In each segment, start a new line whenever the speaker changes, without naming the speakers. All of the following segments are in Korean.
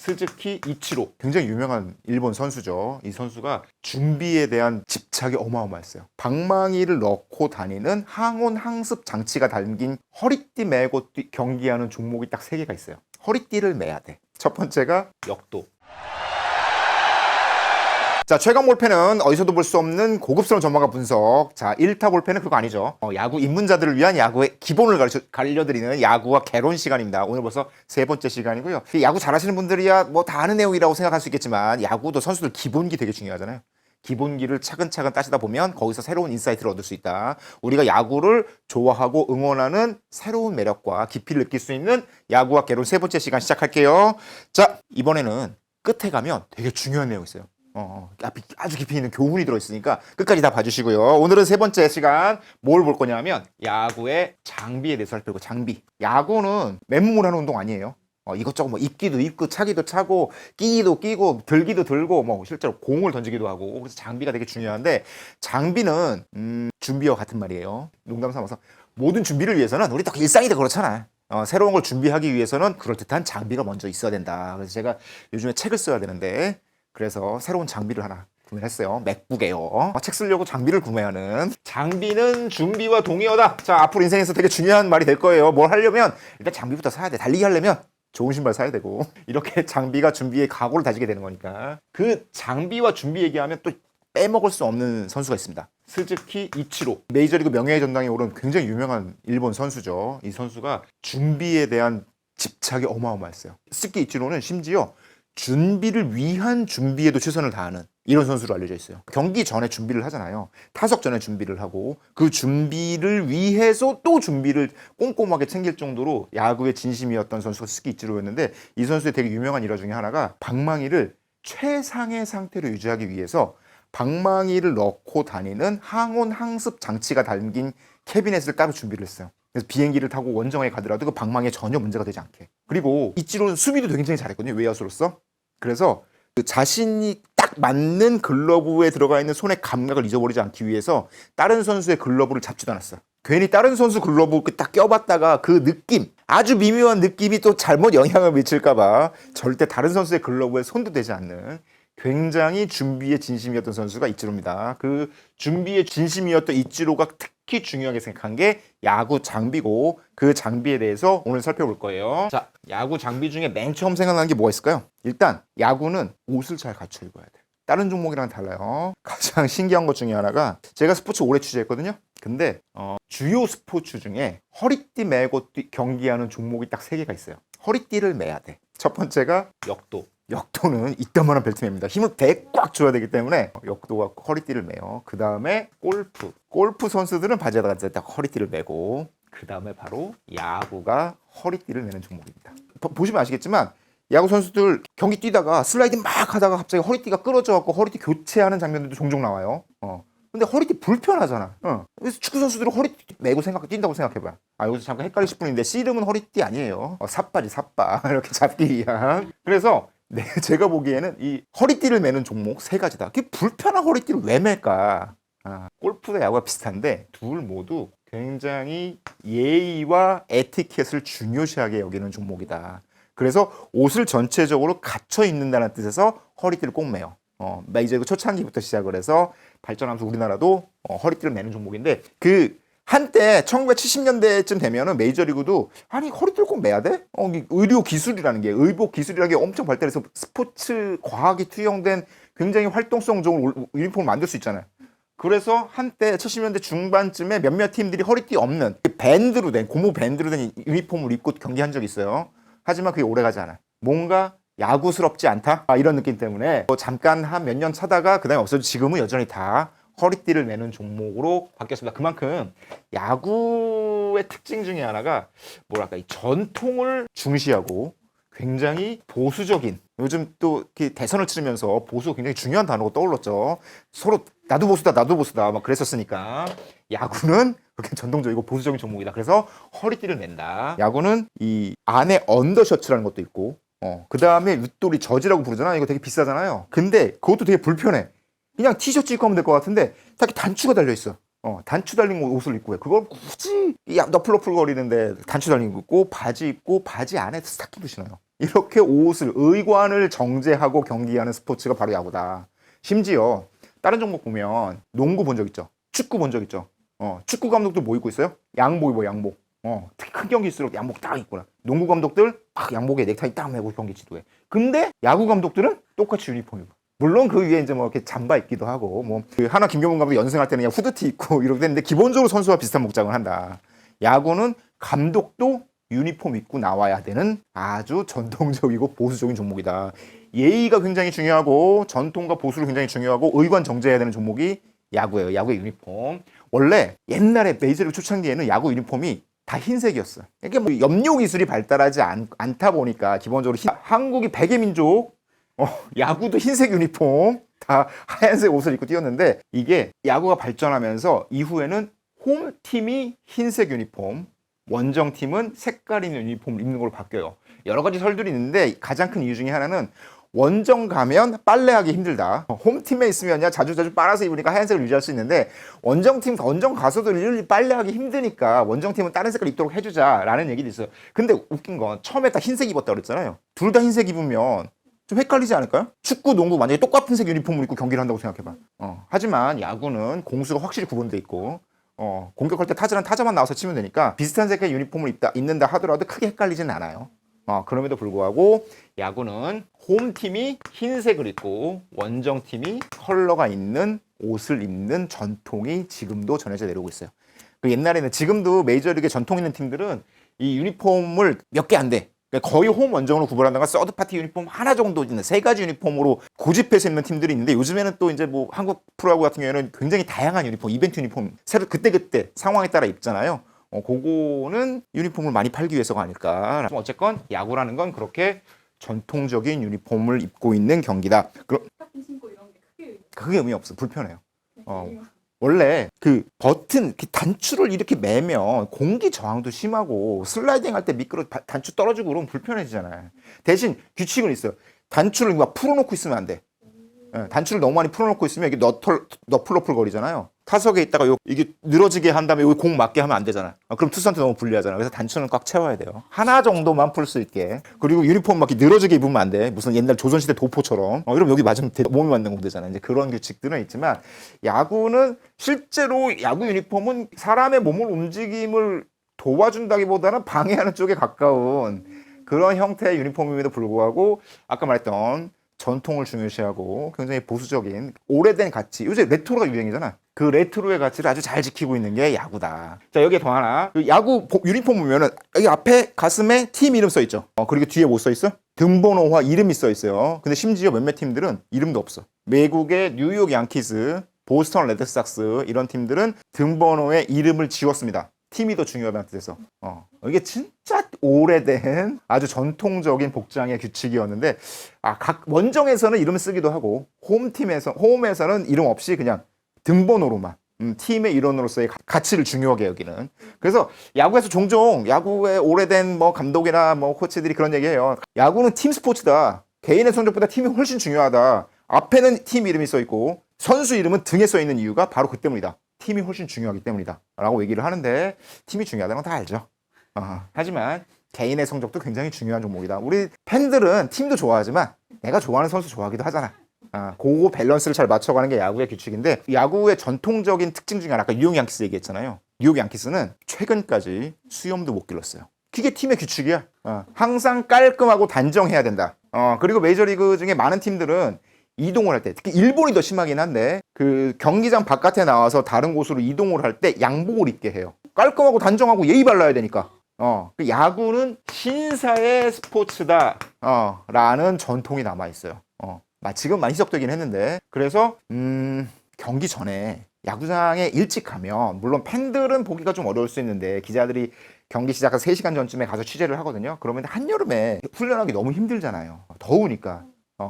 스즈키 이치로, 굉장히 유명한 일본 선수죠. 이 선수가 준비에 대한 집착이 어마어마했어요. 방망이를 넣고 다니는 항온 항습 장치가 담긴 허리띠 메고 경기하는 종목이 딱 3개가 있어요. 허리띠를 매야 돼. 첫 번째가 역도. 자, 최강 볼펜은 어디서도 볼 수 없는 고급스러운 전문가 분석. 자, 1타 볼펜은 그거 아니죠. 야구 입문자들을 위한 야구의 기본을 가르쳐드리는 야구와 개론 시간입니다. 오늘 벌써 3번째 시간이고요. 야구 잘하시는 분들이야 뭐 다 아는 내용이라고 생각할 수 있겠지만, 야구도 선수들 기본기 되게 중요하잖아요. 기본기를 차근차근 따지다 보면 거기서 새로운 인사이트를 얻을 수 있다. 우리가 야구를 좋아하고 응원하는 새로운 매력과 깊이를 느낄 수 있는 야구와 개론 3번째 시간 시작할게요. 자, 이번에는 끝에 가면 되게 중요한 내용이 있어요. 아주 깊이 있는 교훈이 들어있으니까 끝까지 다 봐주시고요. 오늘은 3번째 시간 뭘 볼 거냐면 야구의 장비에 대해서 살펴보고. 장비. 야구는 맨몸으로 하는 운동 아니에요. 이것저것 뭐 입기도 입고 차기도 차고 끼기도 끼고 들기도 들고 뭐 실제로 공을 던지기도 하고, 그래서 장비가 되게 중요한데, 장비는 준비와 같은 말이에요. 농담 삼아서 모든 준비를 위해서는, 우리 딱 일상이 다 그렇잖아. 새로운 걸 준비하기 위해서는 그럴듯한 장비가 먼저 있어야 된다. 그래서 제가 요즘에 책을 써야 되는데, 그래서 새로운 장비를 하나 구매를 했어요. 맥북에요. 책 쓰려고 장비를 구매하는. 장비는 준비와 동의어다. 자, 앞으로 인생에서 되게 중요한 말이 될 거예요. 뭘 하려면 일단 장비부터 사야 돼. 달리기 하려면 좋은 신발 사야 되고, 이렇게 장비가 준비에 각오를 다지게 되는 거니까. 그 장비와 준비 얘기하면 또 빼먹을 수 없는 선수가 있습니다. 스즈키 이치로. 메이저리그 명예의 전당에 오른 굉장히 유명한 일본 선수죠. 이 선수가 준비에 대한 집착이 어마어마했어요. 스즈키 이치로는 심지어 준비를 위한 준비에도 최선을 다하는 이런 선수로 알려져 있어요. 경기 전에 준비를 하잖아요. 타석 전에 준비를 하고, 그 준비를 위해서 또 준비를 꼼꼼하게 챙길 정도로 야구의 진심이었던 선수가 스즈키 이치로였는데, 이 선수의 되게 유명한 일화 중에 하나가 방망이를 최상의 상태로 유지하기 위해서 방망이를 넣고 다니는 항온 항습 장치가 담긴 캐비넷을 따로 준비를 했어요. 그래서 비행기를 타고 원정에 가더라도 그 방망이에 전혀 문제가 되지 않게. 그리고 이치로는 수비도 굉장히 잘했거든요. 외야수로서. 그래서 그 자신이 딱 맞는 글러브에 들어가 있는 손의 감각을 잊어버리지 않기 위해서 다른 선수의 글러브를 잡지도 않았어요. 괜히 다른 선수 글러브 딱 껴봤다가 그 느낌, 아주 미묘한 느낌이 또 잘못 영향을 미칠까봐 절대 다른 선수의 글러브에 손도 대지 않는 굉장히 준비에 진심이었던 선수가 이치로입니다. 그 준비에 진심이었던 이치로가 특히 중요하게 생각한 게 야구 장비고, 그 장비에 대해서 오늘 살펴볼 거예요. 자, 야구 장비 중에 맨 처음 생각나는 게 뭐가 있을까요? 일단 야구는 옷을 잘 갖춰 입어야 돼. 다른 종목이랑 달라요. 가장 신기한 것 중에 하나가, 제가 스포츠 오래 취재했거든요. 근데 주요 스포츠 중에 허리띠 메고 경기하는 종목이 딱 3개가 있어요. 허리띠를 매야 돼. 첫 번째가 역도. 역도는 이따만한 벨트맵입니다. 힘을 배 꽉 줘야 되기 때문에 역도가 허리띠를 매요. 그 다음에 골프. 골프 선수들은 바지에다가 딱 허리띠를 매고, 그 다음에 바로 야구가 허리띠를 매는 종목입니다. 보시면 아시겠지만 야구 선수들 경기 뛰다가 슬라이드 막 하다가 갑자기 허리띠가 끊어져갖고 허리띠 교체하는 장면들도 종종 나와요. 근데 허리띠 불편하잖아. 그래서 축구 선수들은 허리띠 메고 뛴다고 생각해봐. 여기서 잠깐 헷갈리실 분인데, 씨름은 허리띠 아니에요. 삿바지, 삿바. 이렇게 잡기 위한. 그래서 제가 보기에는 이 허리띠를 매는 종목 3가지다. 그 불편한 허리띠를 왜 맬까? 골프와 야구가 비슷한데 둘 모두 굉장히 예의와 에티켓을 중요시하게 여기는 종목이다. 그래서 옷을 전체적으로 갖춰 입는다는 뜻에서 허리띠를 꼭 매요. 메이저리그 초창기부터 시작을 해서 발전하면서 우리나라도 허리띠를 매는 종목인데, 그 한때 1970년대쯤 되면은 메이저리그도 아니 허리띠를 꼭 매야 돼? 의료 기술이라는 게, 의복 기술이라는 게 엄청 발달해서 스포츠 과학이 투영된 굉장히 활동성 좋은 유니폼을 만들 수 있잖아요. 그래서 한때 70년대 중반쯤에 몇몇 팀들이 허리띠 없는 밴드로 된, 고무 밴드로 된 유니폼을 입고 경기한 적이 있어요. 하지만 그게 오래가지 않아요. 뭔가 야구스럽지 않다? 이런 느낌 때문에 잠깐 한 몇 년 차다가 그 다음에 없어지고, 지금은 여전히 다 허리띠를 매는 종목으로 바뀌었습니다. 그만큼 야구의 특징 중에 하나가 뭐랄까, 이 전통을 중시하고 굉장히 보수적인, 요즘 또 대선을 치르면서 보수가 굉장히 중요한 단어가 떠올랐죠. 서로 나도 보수다 나도 보수다 막 그랬었으니까, 야구는 그렇게 전통적이고 보수적인 종목이다. 그래서 허리띠를 맨다. 야구는 이 안에 언더셔츠라는 것도 있고, 그 다음에 윗돌이 저지라고 부르잖아. 이거 되게 비싸잖아요. 근데 그것도 되게 불편해. 그냥 티셔츠 입고 하면 될 것 같은데 딱 단추가 달려있어. 단추 달린 옷을 입고 해. 그걸 굳이 너플너플 거리는데 단추 달린 거 입고, 바지 입고, 바지 안에 스타킹도 신어요. 이렇게 옷을 의관을 정제하고 경기하는 스포츠가 바로 야구다. 심지어 다른 종목 보면 농구 본 적 있죠. 축구 본 적 있죠. 축구 감독들 뭐 입고 있어요? 양복 입어 양복. 특히 큰 경기일수록 양복 딱 입구나. 농구 감독들 막 양복에 넥타이 딱 메고 경기 지도해. 근데 야구 감독들은 똑같이 유니폼 입어. 물론 그 위에 이제 뭐 이렇게 잠바 입기도 하고 뭐그 하나 김경문 감독 연승할 때는 그냥 후드티 입고 이렇게 됐는데 기본적으로 선수와 비슷한 복장을 한다. 야구는 감독도 유니폼 입고 나와야 되는 아주 전통적이고 보수적인 종목이다. 예의가 굉장히 중요하고 전통과 보수를 굉장히 중요하고 의관 정제해야 되는 종목이 야구예요. 야구의 유니폼. 원래 옛날에 메이저리그 초창기에는 야구 유니폼이 다 흰색이었어요. 이게 뭐 염료 기술이 발달하지 않다 보니까 기본적으로 한국이 백의 민족, 야구도 흰색 유니폼, 다 하얀색 옷을 입고 뛰었는데 이게 야구가 발전하면서 이후에는 홈팀이 흰색 유니폼, 원정팀은 색깔 있는 유니폼을 입는 걸로 바뀌어요. 여러 가지 설들이 있는데 가장 큰 이유 중에 하나는 원정 가면 빨래하기 힘들다. 홈팀에 있으면야 자주자주 빨아서 입으니까 하얀색을 유지할 수 있는데 원정 가서도 일일이 빨래하기 힘드니까 원정팀은 다른 색깔 입도록 해주자라는 얘기도 있어요. 근데 웃긴 건 처음에 다 흰색 입었다 그랬잖아요. 둘 다 흰색 입으면 좀 헷갈리지 않을까요? 축구, 농구 만약에 똑같은 색 유니폼을 입고 경기를 한다고 생각해봐. 하지만 야구는 공수가 확실히 구분돼 있고 공격할 때 타자는 타자만 나와서 치면 되니까 비슷한 색깔의 유니폼을 입는다 하더라도 크게 헷갈리지는 않아요. 그럼에도 불구하고 야구는 홈팀이 흰색을 입고 원정팀이 컬러가 있는 옷을 입는 전통이 지금도 전해져 내려오고 있어요. 그 옛날에는 지금도 메이저리그에 전통 있는 팀들은 이 유니폼을 몇 개 안 돼. 그러니까 거의 홈 원정으로 구분한다가 서드파티 유니폼 하나 정도 있는 세 가지 유니폼으로 고집해서 입는 팀들이 있는데 요즘에는 또 이제 뭐 한국 프로야구 같은 경우에는 굉장히 다양한 유니폼, 이벤트 유니폼 새로 그때그때 상황에 따라 입잖아요. 그거는 유니폼을 많이 팔기 위해서가 아닐까. 어쨌건 야구라는 건 그렇게 전통적인 유니폼을 입고 있는 경기다. 그럼 그게 의미 없어. 불편해요. 원래 그 버튼 단추를 이렇게 매면 공기 저항도 심하고 슬라이딩 할 때 미끄러 단추 떨어지고 그러면 불편해지잖아요. 대신 규칙은 있어요. 단추를 막 풀어놓고 있으면 안 돼. 단추를 너무 많이 풀어놓고 있으면 이게 너플너플 거리잖아요. 타석에 있다가 이게 늘어지게 한 다음에 여기 공 맞게 하면 안 되잖아. 그럼 투수한테 너무 불리하잖아. 그래서 단추는 꽉 채워야 돼요. 하나 정도만 풀 수 있게. 그리고 유니폼 막 늘어지게 입으면 안 돼. 무슨 옛날 조선시대 도포처럼. 이러면 여기 맞으면 몸이 맞는 공 되잖아. 이제 그런 규칙들은 있지만 야구는 실제로 야구 유니폼은 사람의 몸을 움직임을 도와준다기보다는 방해하는 쪽에 가까운 그런 형태의 유니폼임에도 불구하고 아까 말했던 전통을 중요시하고 굉장히 보수적인 오래된 가치. 요새 레트로가 유행이잖아. 그 레트로의 가치를 아주 잘 지키고 있는 게 야구다. 자, 여기에 더 하나. 야구 유니폼 보면은 여기 앞에 가슴에 팀 이름 써 있죠. 그리고 뒤에 뭐 써 있어? 등번호와 이름이 써 있어요. 근데 심지어 몇몇 팀들은 이름도 없어. 외국의 뉴욕 양키스, 보스턴 레드삭스 이런 팀들은 등번호에 이름을 지웠습니다. 팀이 더 중요하다는 뜻에서. 이게 진짜 오래된 아주 전통적인 복장의 규칙이었는데 각 원정에서는 이름을 쓰기도 하고 홈에서는 이름 없이 그냥 등번호로만 팀의 일원으로서의 가치를 중요하게 여기는. 그래서 야구에서 종종 야구의 오래된 뭐 감독이나 뭐 코치들이 그런 얘기해요. 야구는 팀 스포츠다. 개인의 성적보다 팀이 훨씬 중요하다. 앞에는 팀 이름이 써 있고 선수 이름은 등에 써 있는 이유가 바로 그 때문이다. 팀이 훨씬 중요하기 때문이다 라고 얘기를 하는데 팀이 중요하다는 건 다 알죠. 하지만 개인의 성적도 굉장히 중요한 종목이다. 우리 팬들은 팀도 좋아하지만 내가 좋아하는 선수 좋아하기도 하잖아. 그거 밸런스를 잘 맞춰가는 게 야구의 규칙인데 야구의 전통적인 특징 중에 하나 아까 뉴욕 양키스 얘기했잖아요. 뉴욕 양키스는 최근까지 수염도 못 길렀어요. 그게 팀의 규칙이야. 항상 깔끔하고 단정해야 된다. 그리고 메이저리그 중에 많은 팀들은 이동을 할 때, 특히 일본이 더 심하긴 한데 그 경기장 바깥에 나와서 다른 곳으로 이동을 할 때 양복을 입게 해요. 깔끔하고 단정하고 예의 발라야 되니까. 야구는 신사의 스포츠다 라는 전통이 남아있어요. 지금 많이 희석되긴 했는데 그래서 경기 전에 야구장에 일찍 가면 물론 팬들은 보기가 좀 어려울 수 있는데 기자들이 경기 시작 한 3시간 전쯤에 가서 취재를 하거든요. 그러면 한여름에 훈련하기 너무 힘들잖아요. 더우니까.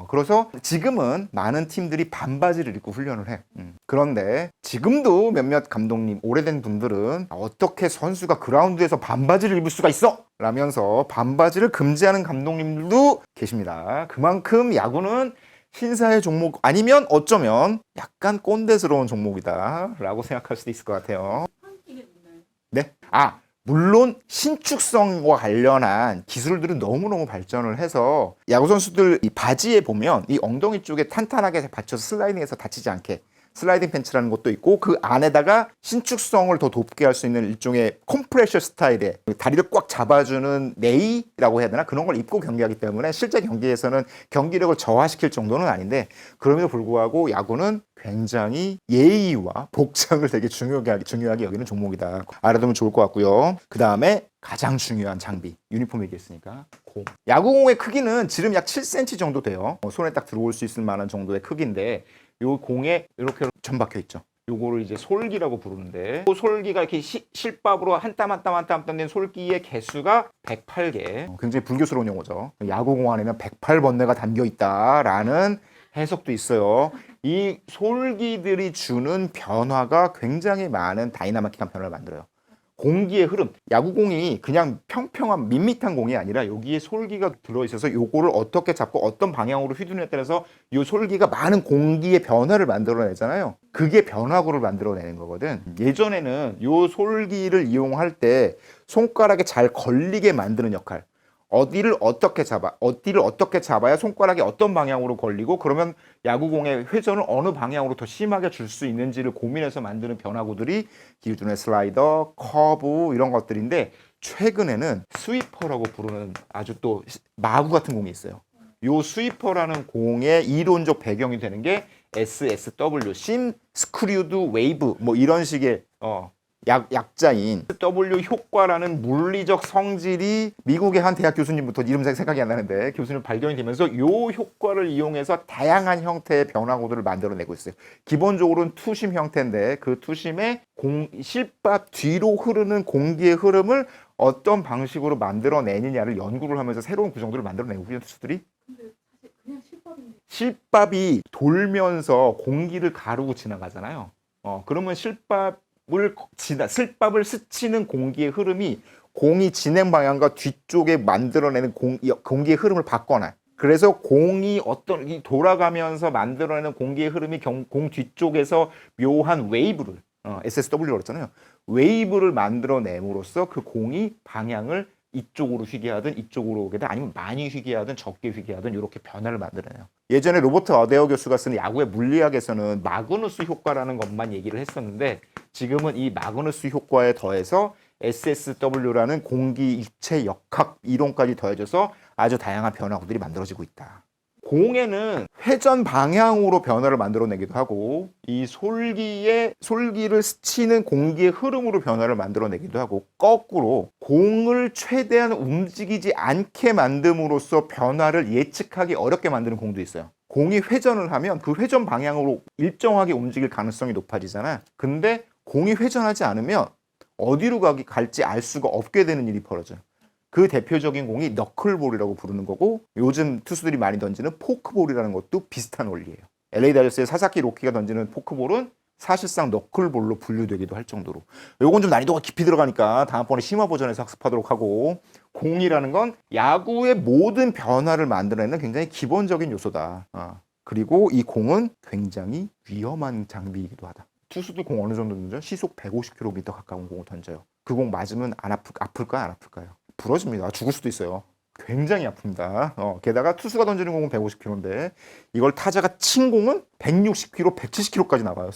그래서 지금은 많은 팀들이 반바지를 입고 훈련을 해. 그런데 지금도 몇몇 감독님, 오래된 분들은 어떻게 선수가 그라운드에서 반바지를 입을 수가 있어? 라면서 반바지를 금지하는 감독님들도 계십니다. 그만큼 야구는 신사의 종목 아니면 어쩌면 약간 꼰대스러운 종목이다 라고 생각할 수도 있을 것 같아요. 네? 물론 신축성과 관련한 기술들은 너무너무 발전을 해서 야구 선수들 이 바지에 보면 이 엉덩이 쪽에 탄탄하게 받쳐서 슬라이딩해서 다치지 않게 슬라이딩 팬츠라는 것도 있고 그 안에다가 신축성을 더 높게 할 수 있는 일종의 컴프레셔 스타일의 다리를 꽉 잡아주는 네이라고 해야 되나 그런 걸 입고 경기하기 때문에 실제 경기에서는 경기력을 저하시킬 정도는 아닌데 그럼에도 불구하고 야구는 굉장히 예의와 복장을 되게 중요하게 여기는 종목이다. 알아두면 좋을 것 같고요. 그 다음에 가장 중요한 장비 유니폼 얘기했으니까 공. 야구공의 크기는 지름 약 7cm 정도 돼요. 손에 딱 들어올 수 있을 만한 정도의 크기인데 요 공에 이렇게 점 박혀 있죠. 요거를 이제 솔기라고 부르는데 그 솔기가 이렇게 실밥으로 한 땀 한 땀 한 땀 된 솔기의 개수가 108개. 굉장히 불교스러운 용어죠. 야구공 안에는 108번뇌가 담겨 있다라는 해석도 있어요. 이 솔기들이 주는 변화가 굉장히 많은 다이나마틱한 변화를 만들어요. 공기의 흐름, 야구공이 그냥 평평한 밋밋한 공이 아니라 여기에 솔기가 들어있어서 요거를 어떻게 잡고 어떤 방향으로 휘두르냐에 따라서 요 솔기가 많은 공기의 변화를 만들어내잖아요. 그게 변화구를 만들어내는 거거든. 예전에는 요 솔기를 이용할 때 손가락에 잘 걸리게 만드는 역할, 어디를 어떻게 잡아야 손가락이 어떤 방향으로 걸리고 그러면 야구공의 회전을 어느 방향으로 더 심하게 줄 수 있는지를 고민해서 만드는 변화구들이 기존의 슬라이더, 커브 이런 것들인데 최근에는 스위퍼라고 부르는 아주 또 마구 같은 공이 있어요. 요 스위퍼라는 공의 이론적 배경이 되는 게 SSW, 심 스크류드 웨이브 뭐 이런 식의 약자인 W 효과라는 물리적 성질이 미국의 한 대학 교수님부터 이름 생각이 안 나는데 교수님 발견이 되면서 이 효과를 이용해서 다양한 형태의 변화구들을 만들어내고 있어요. 기본적으로는 투심 형태인데 그 투심에 실밥 뒤로 흐르는 공기의 흐름을 어떤 방식으로 만들어내느냐를 연구를 하면서 새로운 구성들을 만들어내고 있는 투수들이
그냥 실밥인데.
실밥이 돌면서 공기를 가르고 지나가잖아요. 그러면 실밥을 스치는 공기의 흐름이 공이 진행 방향과 뒤쪽에 만들어내는 공기의 흐름을 바꿔놔. 그래서 공이 이 돌아가면서 만들어내는 공기의 흐름이 공 뒤쪽에서 묘한 웨이브를 SSW라고 그랬잖아요. 웨이브를 만들어냄으로써 그 공이 방향을 이쪽으로 휘게 하든 이쪽으로 오게 하든 아니면 많이 휘게 하든 적게 휘게 하든 이렇게 변화를 만들어내요. 예전에 로버트 어데어 교수가 쓰는 야구의 물리학에서는 마그누스 효과라는 것만 얘기를 했었는데 지금은 이 마그누스 효과에 더해서 SSW라는 공기 입체 역학 이론까지 더해져서 아주 다양한 변화구들이 만들어지고 있다. 공에는 회전 방향으로 변화를 만들어내기도 하고 이 솔기를 스치는 공기의 흐름으로 변화를 만들어내기도 하고 거꾸로 공을 최대한 움직이지 않게 만듦으로써 변화를 예측하기 어렵게 만드는 공도 있어요. 공이 회전을 하면 그 회전 방향으로 일정하게 움직일 가능성이 높아지잖아. 근데 공이 회전하지 않으면 어디로 갈지 알 수가 없게 되는 일이 벌어져요. 그 대표적인 공이 너클볼이라고 부르는 거고 요즘 투수들이 많이 던지는 포크볼이라는 것도 비슷한 원리예요. LA 다저스의 사사키 로키가 던지는 포크볼은 사실상 너클볼로 분류되기도 할 정도로 요건 좀 난이도가 깊이 들어가니까 다음번에 심화 버전에서 학습하도록 하고 공이라는 건 야구의 모든 변화를 만들어내는 굉장히 기본적인 요소다. 그리고 이 공은 굉장히 위험한 장비이기도 하다. 투수들 공 어느 정도 던져? 시속 150km 가까운 공을 던져요. 그 공 맞으면 아플까요? 안 아플까요? 부러집니다. 죽을 수도 있어요. 굉장히 아픕니다. 게다가 투수가 던지는 공은 150km인데 이걸 타자가 친 공은 160km, 170km까지 나가요.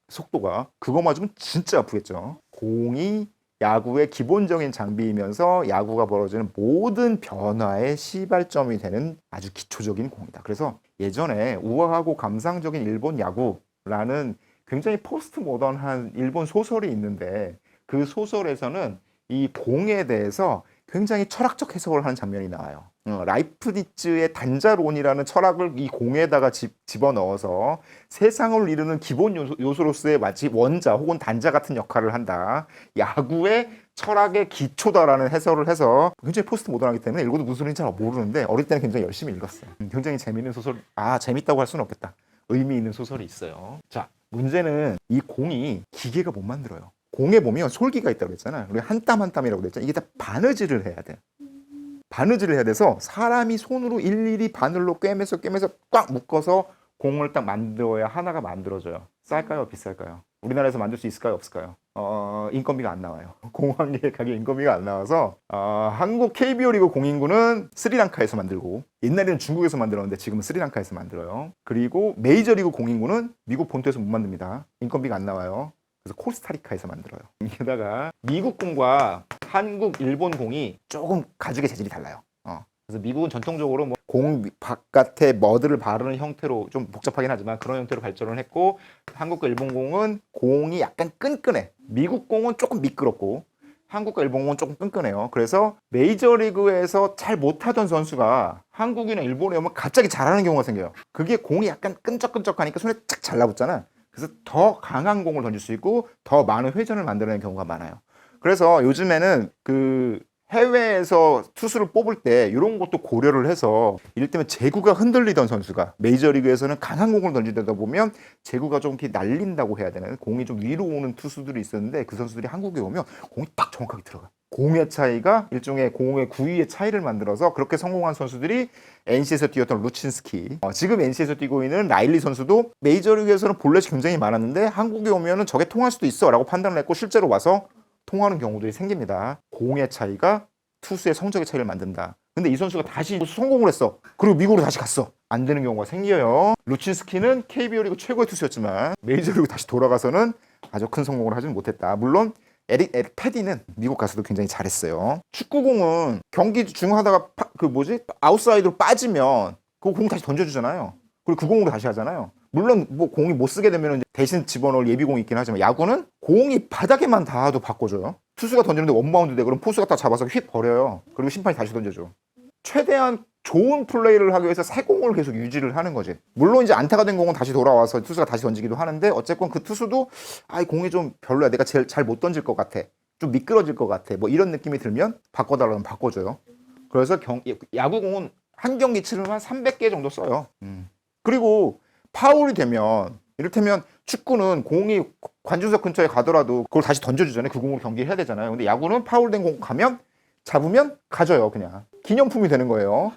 속도가. 그거 맞으면 진짜 아프겠죠. 공이 야구의 기본적인 장비이면서 야구가 벌어지는 모든 변화의 시발점이 되는 아주 기초적인 공이다. 그래서 예전에 우아하고 감상적인 일본 야구라는 굉장히 포스트 모던한 일본 소설이 있는데 그 소설에서는 이 공에 대해서 굉장히 철학적 해석을 하는 장면이 나와요. 라이프니츠의 단자론이라는 철학을 이 공에다가 집어넣어서 세상을 이루는 기본 요소로서의 마치 원자 혹은 단자 같은 역할을 한다. 야구의 철학의 기초다라는 해설을 해서 굉장히 포스트 모던하기 때문에 읽어도 무슨 소리인지 잘 모르는데 어릴 때는 굉장히 열심히 읽었어요. 굉장히 재미있는 소설. 재밌다고 할 수는 없겠다. 의미 있는 소설이 있어요. 자, 문제는 이 공이 기계가 못 만들어요. 공에 보면 솔기가 있다고 그랬잖아요. 우리 한 땀 한 땀이라고 그랬잖아요. 이게 다 바느질을 해야 돼. 바느질을 해야 돼서 사람이 손으로 일일이 바늘로 꿰매서 꽉 묶어서 공을 딱 만들어야 하나가 만들어져요. 쌀까요? 비쌀까요? 우리나라에서 만들 수 있을까요? 없을까요? 인건비가 안 나와요. 공항에 가게 인건비가 안 나와서 한국 KBO 리그 공인구는 스리랑카에서 만들고 옛날에는 중국에서 만들었는데 지금은 스리랑카에서 만들어요. 그리고 메이저리그 공인구는 미국 본토에서 못 만듭니다. 인건비가 안 나와요. 그래서 코스타리카에서 만들어요. 게다가 미국 공과 한국, 일본 공이 조금 가죽의 재질이 달라요. 그래서 미국은 전통적으로 뭐 공 바깥에 머드를 바르는 형태로 좀 복잡하긴 하지만 그런 형태로 발전을 했고 한국과 일본 공은 공이 약간 끈끈해. 미국 공은 조금 미끄럽고 한국과 일본 공은 조금 끈끈해요. 그래서 메이저리그에서 잘 못하던 선수가 한국이나 일본에 오면 갑자기 잘하는 경우가 생겨요. 그게 공이 약간 끈적끈적하니까 손에 착 잘라붙잖아. 그래서 더 강한 공을 던질 수 있고 더 많은 회전을 만들어내는 경우가 많아요. 그래서 요즘에는 그 해외에서 투수를 뽑을 때 이런 것도 고려를 해서 이를테면 제구가 흔들리던 선수가 메이저리그에서는 강한 공을 던지다 보면 제구가 좀 이렇게 날린다고 해야 되나요? 공이 좀 위로 오는 투수들이 있었는데 그 선수들이 한국에 오면 공이 딱 정확하게 들어가. 공의 차이가 일종의 공의 구위의 차이를 만들어서 그렇게 성공한 선수들이 NC에서 뛰었던 루친스키, 지금 NC에서 뛰고 있는 라일리 선수도 메이저리그에서는 볼넷이 굉장히 많았는데 한국에 오면은 저게 통할 수도 있어 라고 판단을 했고 실제로 와서 통하는 경우들이 생깁니다. 공의 차이가 투수의 성적의 차이를 만든다. 근데 이 선수가 다시 성공을 했어. 그리고 미국으로 다시 갔어. 안 되는 경우가 생겨요. 루친스키는 KBO 리그 최고의 투수였지만 메이저리그 다시 돌아가서는 아주 큰 성공을 하지는 못했다. 물론 에릭 패디는 미국 가서도 굉장히 잘했어요. 축구공은 경기 중 하다가 아웃사이드로 빠지면 그 공 다시 던져주잖아요. 그리고 그 공으로 다시 하잖아요. 물론 뭐 공이 못 쓰게 되면 대신 집어넣을 예비공이 있긴 하지만 야구는 공이 바닥에만 닿아도 바꿔줘요. 투수가 던지는데 원바운드 돼. 그럼 포수가 딱 잡아서 휙 버려요. 그리고 심판이 다시 던져줘. 최대한 좋은 플레이를 하기 위해서 새 공을 계속 유지를 하는 거지. 물론 이제 안타가 된 공은 다시 돌아와서 투수가 다시 던지기도 하는데 어쨌건 그 투수도 이 공이 좀 별로야. 내가 제일 잘 못 던질 것 같아. 좀 미끄러질 것 같아. 뭐 이런 느낌이 들면 바꿔달라면 바꿔줘요. 그래서 야구공은 한 경기 치르면 300개 정도 써요. 그리고 파울이 되면 이를테면 축구는 공이 관중석 근처에 가더라도 그걸 다시 던져주잖아요. 그 공으로 경기를 해야 되잖아요. 근데 야구는 파울된 공 가면 잡으면 가져요. 그냥 기념품이 되는 거예요.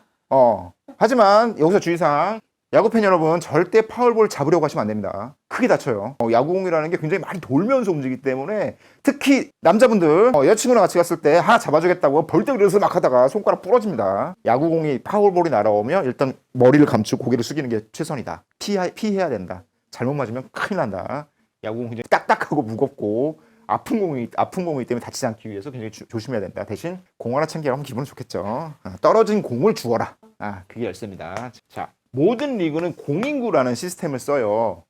하지만 여기서 주의사항, 야구팬 여러분 절대 파울볼 잡으려고 하시면 안 됩니다. 크게 다쳐요. 야구공이라는 게 굉장히 많이 돌면서 움직이기 때문에 특히 남자분들 여자친구랑 같이 갔을 때 하나 잡아주겠다고 벌떡 일어서 막 하다가 손가락 부러집니다. 야구공이 파울볼이 날아오면 일단 머리를 감추고 고개를 숙이는 게 최선이다. 피해야 된다. 잘못 맞으면 큰일 난다. 야구공 굉장히 딱딱하고 무겁고 아픈 공이기 때문에 다치지 않기 위해서 굉장히 조심해야 된다. 대신 공 하나 챙겨가면 기분은 좋겠죠. 떨어진 공을 주워라. 그게 열쇠입니다. 자, 모든 리그는 공인구라는 시스템을 써요.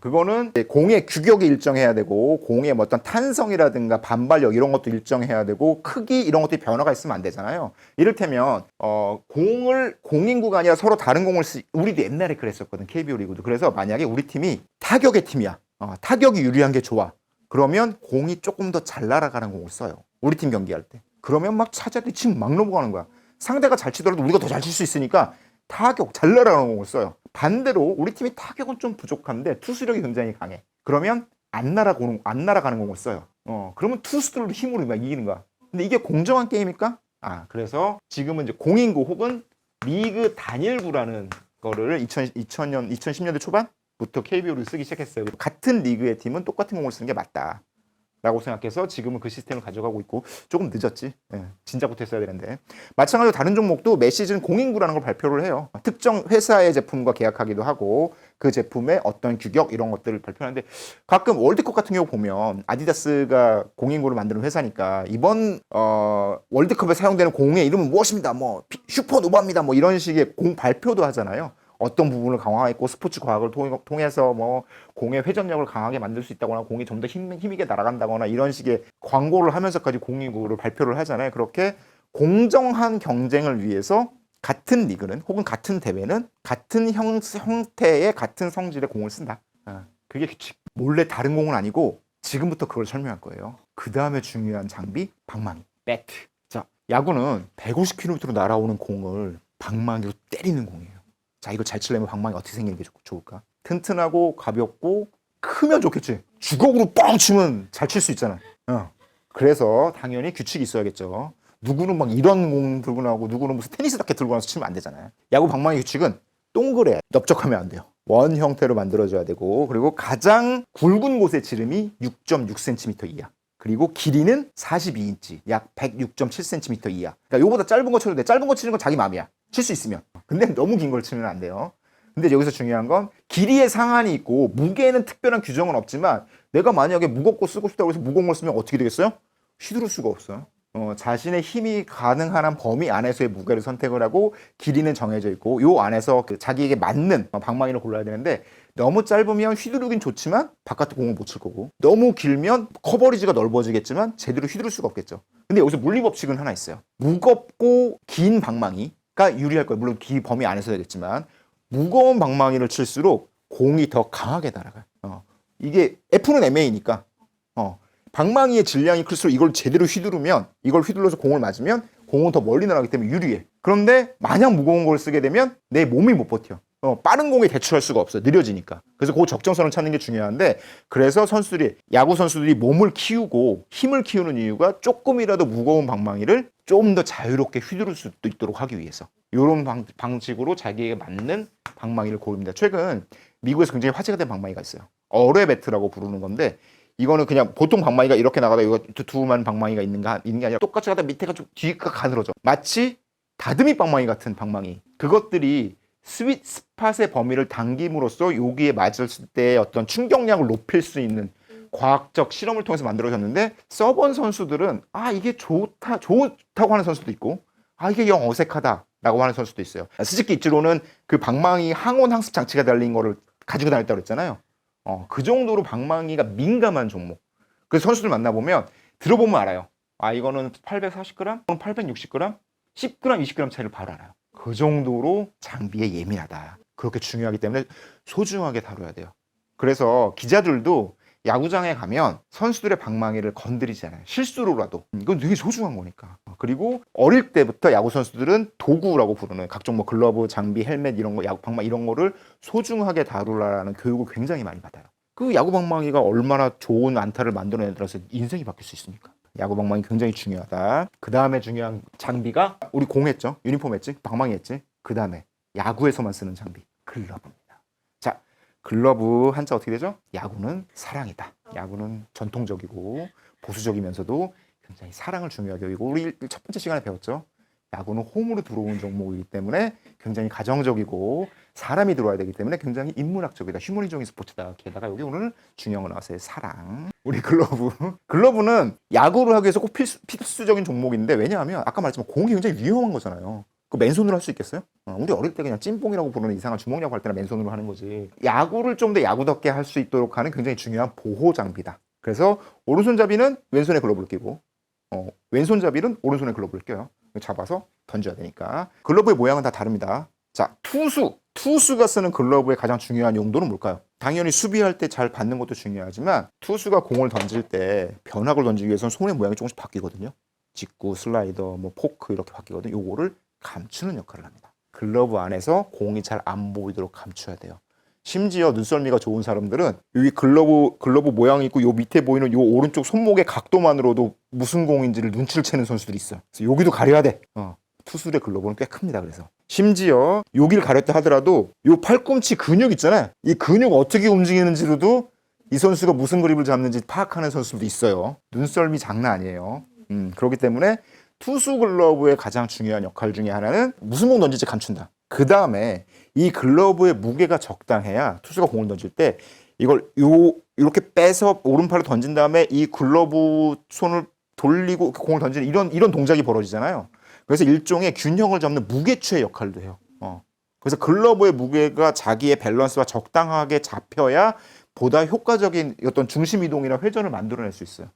그거는 공의 규격이 일정해야 되고 공의 뭐 어떤 탄성이라든가 반발력 이런 것도 일정해야 되고 크기 이런 것들이 변화가 있으면 안 되잖아요. 이를테면 공인구가 아니라 서로 다른 공을 우리도 옛날에 그랬었거든. KBO 리그도. 그래서 만약에 우리 팀이 타격의 팀이야. 타격이 유리한 게 좋아. 그러면 공이 조금 더 잘 날아가는 공을 써요. 우리 팀 경기할 때. 그러면 막 차자들이 지금 막 넘어가는 거야. 상대가 잘 치더라도 우리가 더 잘 칠 수 있으니까 타격, 잘 날아가는 공을 써요. 반대로 우리 팀이 타격은 좀 부족한데 투수력이 굉장히 강해. 그러면 안 날아가는 공을 써요. 그러면 투수들로 힘으로 막 이기는 거야. 근데 이게 공정한 게임일까? 그래서 지금은 이제 공인구 혹은 리그 단일구라는 거를 2010년대 초반부터 KBO를 쓰기 시작했어요. 같은 리그의 팀은 똑같은 공을 쓰는 게 맞다. 라고 생각해서 지금은 그 시스템을 가져가고 있고 조금 늦었지. 진작부터 했어야 되는데. 마찬가지로 다른 종목도 매 시즌 공인구라는 걸 발표를 해요. 특정 회사의 제품과 계약하기도 하고 그 제품의 어떤 규격 이런 것들을 발표하는데 가끔 월드컵 같은 경우 보면 아디다스가 공인구를 만드는 회사니까 이번 월드컵에 사용되는 공의 이름은 무엇입니다. 뭐 슈퍼노바입니다. 뭐 이런 식의 공 발표도 하잖아요. 어떤 부분을 강화했고 스포츠 과학을 통해서 뭐 공의 회전력을 강하게 만들 수 있다거나 공이 좀 더 힘있게 날아간다거나 이런 식의 광고를 하면서까지 공인구를 발표를 하잖아요. 그렇게 공정한 경쟁을 위해서 같은 리그는 혹은 같은 대회는 같은 형태의 같은 성질의 공을 쓴다. 그게 규칙. 몰래 다른 공은 아니고 지금부터 그걸 설명할 거예요. 그 다음에 중요한 장비, 방망이, 배트. 자, 야구는 150km로 날아오는 공을 방망이로 때리는 공이에요. 자, 이거 잘 치려면 방망이 어떻게 생기는 게 좋을까? 튼튼하고 가볍고 크면 좋겠지. 주걱으로 뻥 치면 잘 칠 수 있잖아. 그래서 당연히 규칙이 있어야겠죠. 누구는 막 이런 공 들고 나오고 누구는 무슨 테니스 라켓 들고 나와서 치면 안 되잖아요. 야구 방망이 규칙은 동그래. 넓적하면 안 돼요. 원 형태로 만들어져야 되고, 그리고 가장 굵은 곳의 지름이 6.6cm 이하. 그리고 길이는 42인치, 약 106.7cm 이하. 그러니까 요거보다 짧은 거 쳐도 돼. 짧은 거 치는 건 자기 마음이야. 칠 수 있으면. 근데 너무 긴 걸 치면 안 돼요. 근데 여기서 중요한 건 길이의 상한이 있고 무게에는 특별한 규정은 없지만 내가 만약에 무겁고 쓰고 싶다고 해서 무거운 걸 쓰면 어떻게 되겠어요? 휘두를 수가 없어요. 자신의 힘이 가능한 한 범위 안에서의 무게를 선택을 하고 길이는 정해져 있고 요 안에서 그 자기에게 맞는 방망이를 골라야 되는데 너무 짧으면 휘두르긴 좋지만 바깥 공을 못 칠 거고 너무 길면 커버리지가 넓어지겠지만 제대로 휘두를 수가 없겠죠. 근데 여기서 물리법칙은 하나 있어요. 무겁고 긴 방망이가 유리할 거예요. 물론 기 범위 안에서 되겠지만 무거운 방망이를 칠수록 공이 더 강하게 날아가요. 이게 F는 MA니까 방망이의 질량이 클수록 이걸 제대로 휘두르면 이걸 휘둘러서 공을 맞으면 공은 더 멀리 날아가기 때문에 유리해. 그런데 마냥 무거운 걸 쓰게 되면 내 몸이 못 버텨. 빠른 공에 대처할 수가 없어. 느려지니까. 그래서 그 적정선을 찾는 게 중요한데 그래서 야구 선수들이 몸을 키우고 힘을 키우는 이유가 조금이라도 무거운 방망이를 좀 더 자유롭게 휘두를 수 있도록 하기 위해서 이런 방식으로 자기에게 맞는 방망이를 고릅니다. 최근 미국에서 굉장히 화제가 된 방망이가 있어요. 어뢰 배트라고 부르는 건데 이거는 그냥 보통 방망이가 이렇게 나가다 이거 두툼한 방망이가 있는 게 아니라 똑같이 가다 밑에가 좀 뒤가 가늘어져. 마치 다듬이 방망이 같은 방망이. 그것들이 스윗 스팟의 범위를 당김으로써 여기에 맞았을 때 어떤 충격량을 높일 수 있는 과학적 실험을 통해서 만들어졌는데 써본 선수들은 이게 좋다고 하는 선수도 있고 이게 영 어색하다라고 하는 선수도 있어요. 스즈키 이치로는 그 방망이 항온 항습 장치가 달린 거를 가지고 다녔다고 그랬잖아요. 그 정도로 방망이가 민감한 종목. 그래서 선수들 만나보면 들어보면 알아요. 이거는 840g, 이거는 860g, 10g, 20g 차이를 바로 알아요. 그 정도로 장비에 예민하다. 그렇게 중요하기 때문에 소중하게 다뤄야 돼요. 그래서 기자들도 야구장에 가면 선수들의 방망이를 건드리지 않아요. 실수로라도. 이건 되게 소중한 거니까. 그리고 어릴 때부터 야구 선수들은 도구라고 부르는 각종 글러브, 장비, 헬멧 이런 거, 야구 방망이 이런 거를 소중하게 다루라는 교육을 굉장히 많이 받아요. 그 야구 방망이가 얼마나 좋은 안타를 만들어내더라서 인생이 바뀔 수 있습니까? 야구 방망이 굉장히 중요하다. 그 다음에 중요한 장비가 우리 공 했죠. 유니폼 했지. 방망이 했지. 그 다음에 야구에서만 쓰는 장비. 글러브입니다. 자, 글러브 한자 어떻게 되죠? 야구는 사랑이다. 야구는 전통적이고 보수적이면서도 굉장히 사랑을 중요하게 여기고 우리 첫 번째 시간에 배웠죠. 야구는 홈으로 들어오는 종목이기 때문에 굉장히 가정적이고 사람이 들어와야 되기 때문에 굉장히 인문학적이다. 휴머니적인 스포츠다. 게다가 여기 오늘 중요한 거 나왔어요. 사랑. 우리 글러브는 야구를 하기 위해서 꼭 필수적인 종목인데 왜냐하면 아까 말했지만 공이 굉장히 위험한 거잖아요. 그 맨손으로 할 수 있겠어요? 우리 어릴 때 그냥 찐뽕이라고 부르는 이상한 주먹야구 할 때나 맨손으로 하는 거지. 야구를 좀 더 야구답게 할 수 있도록 하는 굉장히 중요한 보호 장비다. 그래서 오른손잡이는 왼손에 글러브를 끼고 왼손잡이는 오른손에 글러브를 껴요. 잡아서 던져야 되니까. 글러브의 모양은 다 다릅니다. 자, 투수가 쓰는 글러브의 가장 중요한 용도는 뭘까요? 당연히 수비할 때 잘 받는 것도 중요하지만 투수가 공을 던질 때 변화구를 던지기 위해서는 손의 모양이 조금씩 바뀌거든요. 직구, 슬라이더, 포크 이렇게 바뀌거든요. 요거를 감추는 역할을 합니다. 글러브 안에서 공이 잘 안 보이도록 감춰야 돼요. 심지어 눈썰미가 좋은 사람들은 여기 글러브 모양이 있고 요 밑에 보이는 요 오른쪽 손목의 각도만으로도 무슨 공인지를 눈치를 채는 선수들이 있어요. 그래서 여기도 가려야 돼. 투수들의 글러브는 꽤 큽니다. 그래서 심지어 여기를 가렸다 하더라도 요 팔꿈치 근육 있잖아요. 이 근육 어떻게 움직이는지로도 이 선수가 무슨 그립을 잡는지 파악하는 선수들도 있어요. 눈썰미 장난 아니에요. 그렇기 때문에 투수 글러브의 가장 중요한 역할 중에 하나는 무슨 공 던질지 감춘다. 그 다음에 이 글러브의 무게가 적당해야 투수가 공을 던질 때 이걸 이렇게 빼서 오른팔을 던진 다음에 이 글러브 손을 돌리고 공을 던지는 이런 동작이 벌어지잖아요. 그래서 일종의 균형을 잡는 무게추의 역할도 해요. 그래서 글러브의 무게가 자기의 밸런스와 적당하게 잡혀야 보다 효과적인 어떤 중심 이동이나 회전을 만들어낼 수 있어요.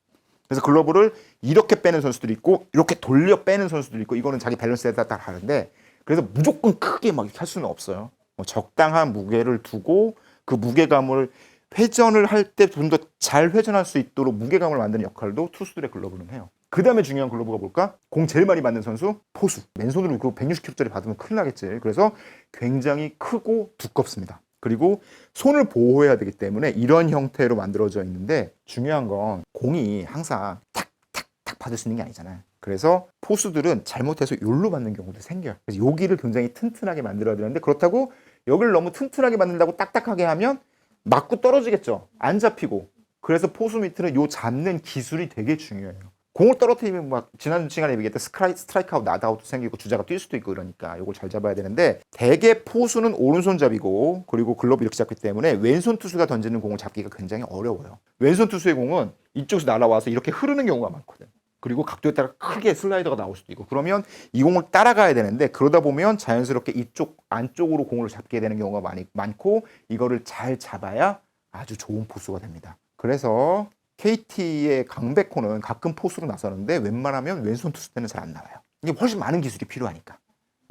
그래서 글러브를 이렇게 빼는 선수들이 있고 이렇게 돌려 빼는 선수들이 있고 이거는 자기 밸런스에 따라 다른데 그래서 무조건 크게 막 할 수는 없어요. 적당한 무게를 두고 그 무게감을 회전을 할 때 좀 더 잘 회전할 수 있도록 무게감을 만드는 역할도 투수들의 글러브는 해요. 그 다음에 중요한 글러브가 뭘까? 공 제일 많이 받는 선수? 포수. 맨손으로 그 160kg짜리 받으면 큰일 나겠지. 그래서 굉장히 크고 두껍습니다. 그리고 손을 보호해야 되기 때문에 이런 형태로 만들어져 있는데 중요한 건 공이 항상 탁탁탁 받을 수 있는 게 아니잖아요. 그래서 포수들은 잘못해서 요로 받는 경우도 생겨요. 그래서 여기를 굉장히 튼튼하게 만들어야 되는데 그렇다고 여기를 너무 튼튼하게 만든다고 딱딱하게 하면 맞고 떨어지겠죠. 안 잡히고. 그래서 포수 미트는 요 잡는 기술이 되게 중요해요. 공을 떨어뜨리면 막 지난 시간에 얘기했던 스트라이크아웃, 나다웃도 생기고 주자가 뛸 수도 있고 이러니까 이걸 잘 잡아야 되는데 대개 포수는 오른손잡이고 그리고 글러브 이렇게 잡기 때문에 왼손 투수가 던지는 공을 잡기가 굉장히 어려워요. 왼손 투수의 공은 이쪽에서 날아와서 이렇게 흐르는 경우가 많거든. 그리고 각도에 따라 크게 슬라이더가 나올 수도 있고 그러면 이 공을 따라가야 되는데 그러다 보면 자연스럽게 이쪽 안쪽으로 공을 잡게 되는 경우가 많고 이거를 잘 잡아야 아주 좋은 포수가 됩니다. 그래서 KT의 강백호는 가끔 포수로 나서는데 웬만하면 왼손 투수 때는 잘 안 나와요. 이게 훨씬 많은 기술이 필요하니까.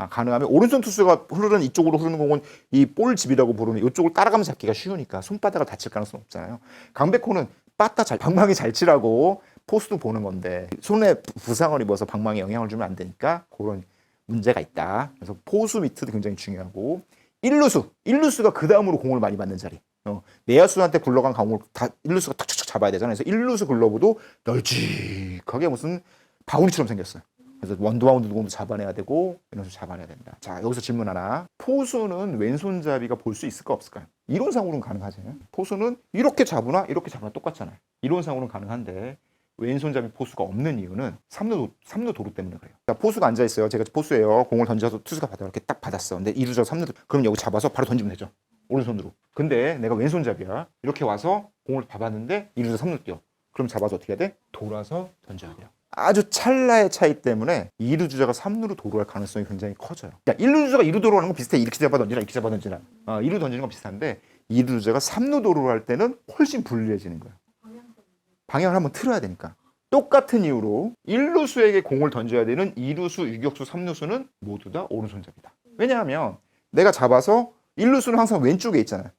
가능하면 오른손 투수가 흐르는 이쪽으로 흐르는 공은 이 볼집이라고 부르는 이쪽을 따라가면서 잡기가 쉬우니까 손바닥을 다칠 가능성은 없잖아요. 강백호는 방망이 잘 치라고 포수도 보는 건데 손에 부상을 입어서 방망이에 영향을 주면 안 되니까 그런 문제가 있다. 그래서 포수 미트도 굉장히 중요하고 1루수가 그 다음으로 공을 많이 받는 자리. 내야수한테 굴러간 공을 다 1루수가 탁탁 잡아야 되잖아요. 그래서 1루수 글러브도 널찍하게 무슨 바구니처럼 생겼어요. 그래서 원두바운드 공도 잡아내야 되고 이런 식으로 잡아내야 된다. 자, 여기서 질문 하나. 포수는 왼손잡이가 볼 수 있을까 없을까요? 이론상으로는 가능하죠. 포수는 이렇게 잡으나 이렇게 잡으나 똑같잖아요. 이론상으로는 가능한데 왼손잡이 포수가 없는 이유는 3루 도루 때문에 그래요. 자, 포수가 앉아 있어요. 제가 포수예요. 공을 던져서 투수가 받아 이렇게 딱 받았어. 근데 2루자 3루 그럼 여기 잡아서 바로 던지면 되죠. 오른손으로. 근데 내가 왼손잡이야. 이렇게 와서 공을 봐봤는데 2루자 3루 뛰어. 그럼 잡아서 어떻게 해야 돼? 돌아서 던져야 돼요. 아주 찰나의 차이 때문에 2루 주자가 3루로 도루할 가능성이 굉장히 커져요. 야, 1루 주자가 2루 도루하는 건 비슷해. 이렇게 잡아 던지나 이렇게 잡아 던지나. 2루 던지는 건 비슷한데 2루 주자가 3루 도루를 할 때는 훨씬 불리해지는 거예요. 방향을 한번 틀어야 되니까. 똑같은 이유로 1루수에게 공을 던져야 되는 2루수, 유격수, 3루수는 모두 다 오른손잡이다. 왜냐하면 내가 잡아서 1루수는 항상 왼쪽에 있잖아요.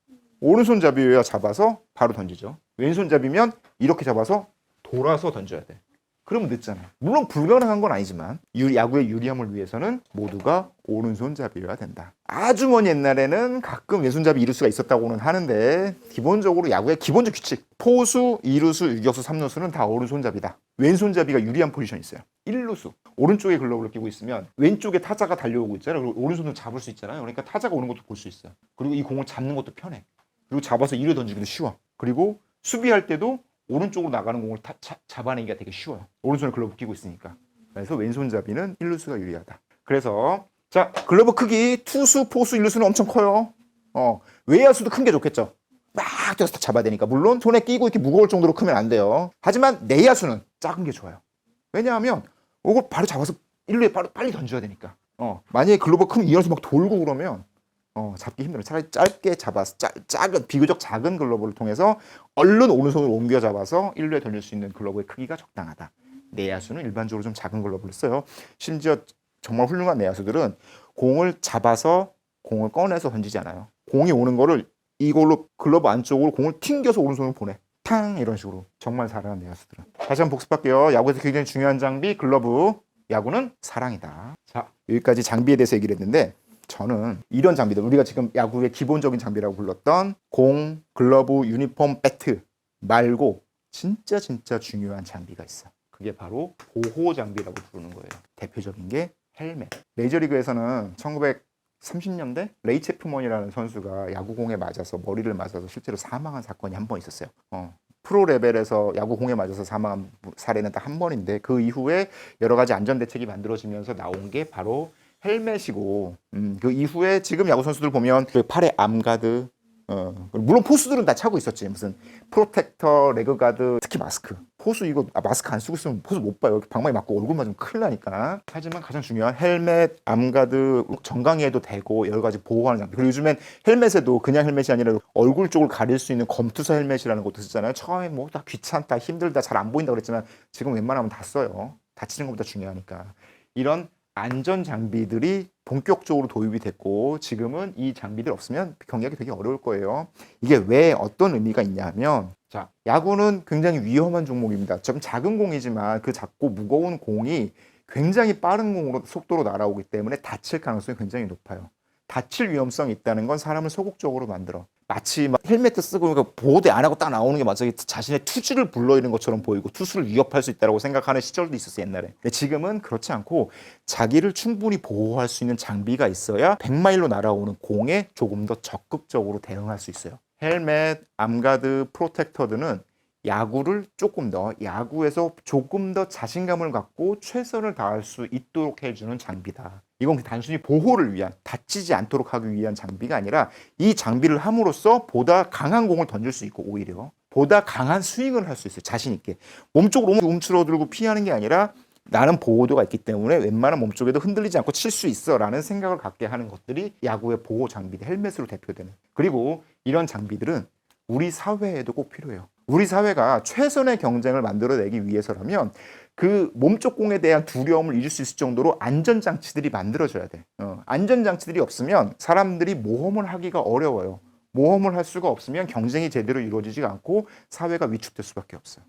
오른손잡이여야 잡아서 바로 던지죠. 왼손잡이면 이렇게 잡아서 돌아서 던져야 돼. 그러면 늦잖아요. 물론 불가능한 건 아니지만 야구의 유리함을 위해서는 모두가 오른손잡이여야 된다. 아주 먼 옛날에는 가끔 왼손잡이 이루수가 있었다고는 하는데 기본적으로 야구의 기본적 규칙 포수, 이루수, 유격수, 삼루수는 다 오른손잡이다. 왼손잡이가 유리한 포지션이 있어요. 1루수 오른쪽에 글러브를 끼고 있으면 왼쪽에 타자가 달려오고 있잖아요. 그리고 오른손으로 잡을 수 있잖아요. 그러니까 타자가 오는 것도 볼 수 있어요. 그리고 이 공을 잡는 것도 편해. 그리고 잡아서 2루 던지기도 쉬워. 그리고 수비할 때도 오른쪽으로 나가는 공을 잡아내기가 되게 쉬워요. 오른손에 글러브 끼고 있으니까. 그래서 왼손잡이는 1루수가 유리하다. 그래서 자 글러브 크기 투수, 포수, 1루수는 엄청 커요. 외야수도 큰 게 좋겠죠. 막 뛰어서 잡아야 되니까. 물론 손에 끼고 이렇게 무거울 정도로 크면 안 돼요. 하지만 내야수는 작은 게 좋아요. 왜냐하면 이걸 바로 잡아서 1루에 빨리 던져야 되니까. 만약에 글러브 크면 이어서 막 돌고 그러면 잡기 힘들어요. 차라리 짧게 잡아서 작은 비교적 작은 글러브를 통해서 얼른 오른손으로 옮겨 잡아서 1루에 던질 수 있는 글러브의 크기가 적당하다. 내야수는 일반적으로 좀 작은 글러브를 써요. 심지어 정말 훌륭한 내야수들은 공을 잡아서 공을 꺼내서 던지지 않아요. 공이 오는 거를 이걸로 글러브 안쪽으로 공을 튕겨서 오른손으로 보내. 탕 이런 식으로 정말 잘하는 내야수들은. 다시 한번 복습할게요. 야구에서 굉장히 중요한 장비 글러브. 야구는 사랑이다. 자, 여기까지 장비에 대해서 얘기를 했는데 저는 이런 장비들 우리가 지금 야구의 기본적인 장비라고 불렀던 공, 글러브, 유니폼, 배트 말고 진짜 중요한 장비가 있어. 그게 바로 보호 장비라고 부르는 거예요. 대표적인 게 헬멧. 메이저리그에서는 1930년대 레이 체프먼이라는 선수가 야구공에 맞아서 머리를 맞아서 실제로 사망한 사건이 한 번 있었어요. 프로 레벨에서 야구공에 맞아서 사망한 사례는 딱 한 번인데 그 이후에 여러 가지 안전 대책이 만들어지면서 나온 게 바로 헬멧이고 그 이후에 지금 야구 선수들 보면 그 팔에 암가드 물론 포수들은 다 차고 있었지. 무슨 프로텍터, 레그가드, 특히 마스크. 포수 이거 마스크 안 쓰고 있으면 포수 못 봐요. 방망이 맞고 얼굴 맞으면 큰일 나니까. 하지만 가장 중요한 헬멧, 암가드, 정강이에도 되고 여러 가지 보호하는 장비. 그리고 요즘엔 헬멧에도 그냥 헬멧이 아니라 얼굴 쪽을 가릴 수 있는 검투사 헬멧이라는 것도 쓰잖아요. 처음에 뭐 다 귀찮다, 힘들다, 잘 안 보인다 그랬지만 지금 웬만하면 다 써요. 다치는 것보다 중요하니까. 이런 안전 장비들이 본격적으로 도입이 됐고 지금은 이 장비들 없으면 경기하기 되게 어려울 거예요. 이게 왜 어떤 의미가 있냐 하면 자, 야구는 굉장히 위험한 종목입니다. 좀 작은 공이지만 그 작고 무거운 공이 굉장히 빠른 공으로 속도로 날아오기 때문에 다칠 가능성이 굉장히 높아요. 다칠 위험성이 있다는 건 사람을 소극적으로 만들어. 마치 막 헬멧 쓰고 그러니까 보호대 안 하고 딱 나오는 게 마치 자신의 투지를 불러일으키는 것처럼 보이고 투수를 위협할 수 있다고 생각하는 시절도 있었어요 옛날에. 근데 지금은 그렇지 않고 자기를 충분히 보호할 수 있는 장비가 있어야 100마일로 날아오는 공에 조금 더 적극적으로 대응할 수 있어요. 헬멧, 암가드, 프로텍터드는 야구를 조금 더 야구에서 조금 더 자신감을 갖고 최선을 다할 수 있도록 해주는 장비다. 이건 단순히 보호를 위한 다치지 않도록 하기 위한 장비가 아니라 이 장비를 함으로써 보다 강한 공을 던질 수 있고 오히려 보다 강한 스윙을 할 수 있어요. 자신 있게 몸쪽으로 움츠러들고 피하는 게 아니라 나는 보호도가 있기 때문에 웬만한 몸쪽에도 흔들리지 않고 칠 수 있어라는 생각을 갖게 하는 것들이 야구의 보호 장비들 헬멧으로 대표되는. 그리고 이런 장비들은 우리 사회에도 꼭 필요해요. 우리 사회가 최선의 경쟁을 만들어내기 위해서라면 그 몸쪽 공에 대한 두려움을 잊을 수 있을 정도로 안전장치들이 만들어져야 돼. 안전장치들이 없으면 사람들이 모험을 하기가 어려워요. 모험을 할 수가 없으면 경쟁이 제대로 이루어지지 않고 사회가 위축될 수밖에 없어요.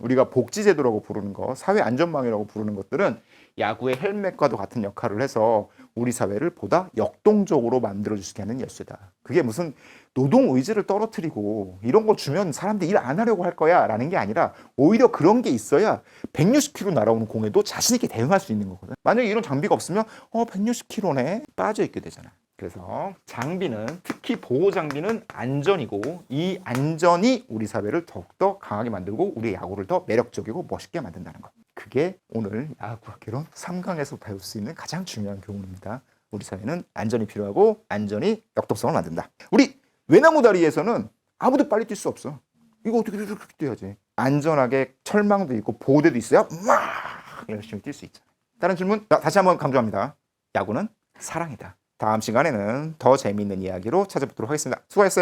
우리가 복지제도라고 부르는 거, 사회 안전망이라고 부르는 것들은 야구의 헬멧과도 같은 역할을 해서 우리 사회를 보다 역동적으로 만들어줄 수 있게 하는 열쇠다. 그게 무슨 노동 의지를 떨어뜨리고 이런 거 주면 사람들이 일 안 하려고 할 거야 라는 게 아니라 오히려 그런 게 있어야 160km 날아오는 공에도 자신 있게 대응할 수 있는 거거든. 만약에 이런 장비가 없으면 160km네 빠져 있게 되잖아. 그래서 장비는 특히 보호 장비는 안전이고 이 안전이 우리 사회를 더욱더 강하게 만들고 우리 야구를 더 매력적이고 멋있게 만든다는 것. 그게 오늘 야구와 개론 3강에서 배울 수 있는 가장 중요한 교훈입니다. 우리 사회는 안전이 필요하고 안전이 역동성을 만든다. 우리 외나무다리에서는 아무도 빨리 뛸 수 없어. 이거 어떻게 이렇게 뛰어야지. 안전하게 철망도 있고 보호대도 있어야 막 열심히 뛸 수 있잖아. 다른 질문? 다시 한번 강조합니다. 야구는 사랑이다. 다음 시간에는 더 재미있는 이야기로 찾아뵙도록 하겠습니다. 수고하셨어요.